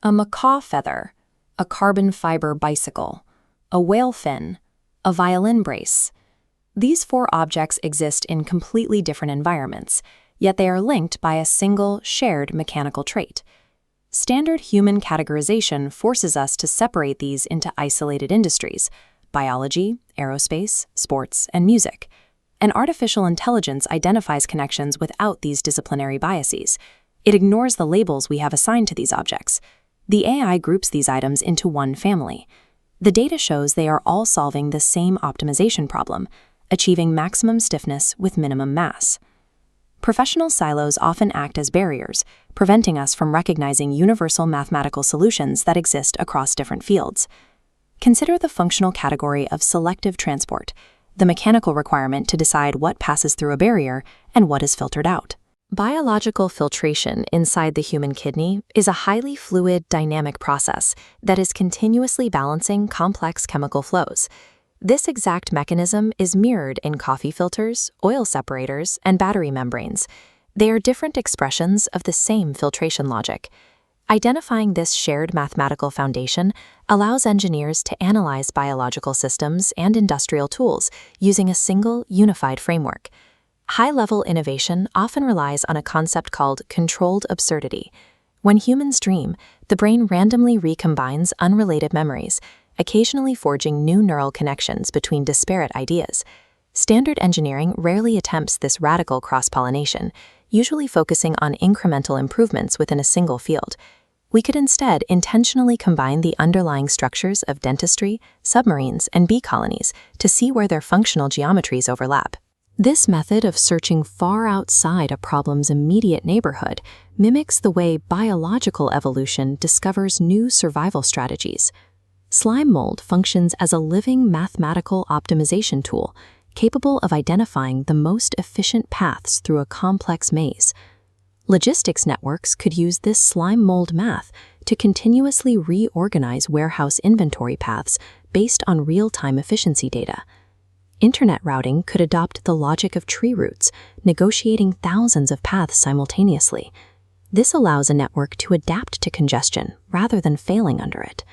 a macaw feather, a carbon fiber bicycle, a whale fin, a violin brace. These 4 objects exist in completely different environments, yet they are linked by a single, shared mechanical trait. Standard human categorization forces us to separate these into isolated industries: biology, aerospace, sports, and music. And artificial intelligence identifies connections without these disciplinary biases. It ignores the labels we have assigned to these objects. The AI groups these items into one family. The data shows they are all solving the same optimization problem, achieving maximum stiffness with minimum mass. Professional silos often act as barriers, preventing us from recognizing universal mathematical solutions that exist across different fields. Consider the functional category of selective transport, the mechanical requirement to decide what passes through a barrier and what is filtered out. Biological filtration inside the human kidney is a highly fluid, dynamic process that is continuously balancing complex chemical flows. This exact mechanism is mirrored in coffee filters, oil separators, and battery membranes. They are different expressions of the same filtration logic. Identifying this shared mathematical foundation allows engineers to analyze biological systems and industrial tools using a single, unified framework. High-level innovation often relies on a concept called controlled absurdity. When humans dream, the brain randomly recombines unrelated memories, occasionally forging new neural connections between disparate ideas. Standard engineering rarely attempts this radical cross-pollination, usually focusing on incremental improvements within a single field. We could instead intentionally combine the underlying structures of dentistry, submarines, and bee colonies to see where their functional geometries overlap. This method of searching far outside a problem's immediate neighborhood mimics the way biological evolution discovers new survival strategies. Slime mold functions as a living mathematical optimization tool, capable of identifying the most efficient paths through a complex maze. Logistics networks could use this slime mold math to continuously reorganize warehouse inventory paths based on real-time efficiency data. Internet routing could adopt the logic of tree roots, negotiating thousands of paths simultaneously. This allows a network to adapt to congestion rather than failing under it.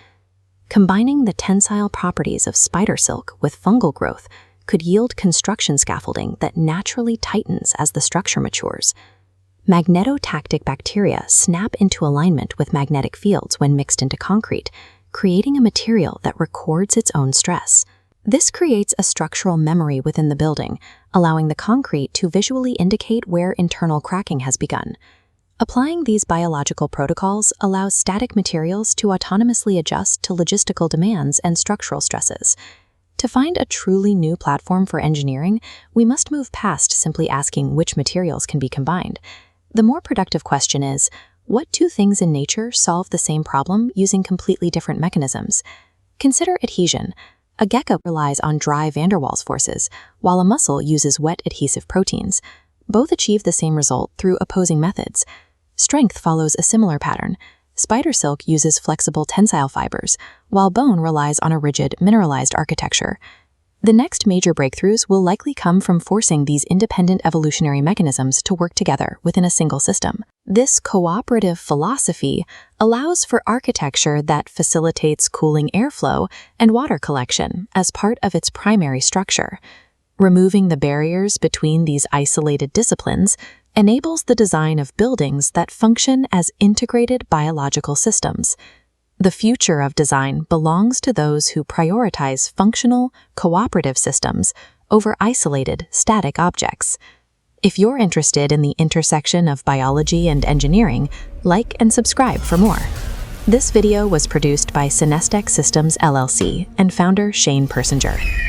Combining the tensile properties of spider silk with fungal growth could yield construction scaffolding that naturally tightens as the structure matures. Magnetotactic bacteria snap into alignment with magnetic fields when mixed into concrete, creating a material that records its own stress. This creates a structural memory within the building, allowing the concrete to visually indicate where internal cracking has begun. Applying these biological protocols allows static materials to autonomously adjust to logistical demands and structural stresses. To find a truly new platform for engineering, we must move past simply asking which materials can be combined. The more productive question is, what 2 things in nature solve the same problem using completely different mechanisms? Consider adhesion. A gecko relies on dry van der Waals forces, while a mussel uses wet adhesive proteins. Both achieve the same result through opposing methods. Strength follows a similar pattern. Spider silk uses flexible tensile fibers, while bone relies on a rigid, mineralized architecture. The next major breakthroughs will likely come from forcing these independent evolutionary mechanisms to work together within a single system. This cooperative philosophy allows for architecture that facilitates cooling airflow and water collection as part of its primary structure. Removing the barriers between these isolated disciplines enables the design of buildings that function as integrated biological systems. The future of design belongs to those who prioritize functional, cooperative systems over isolated, static objects. If you're interested in the intersection of biology and engineering, like and subscribe for more. This video was produced by Synestec Systems LLC and founder Shane Persinger.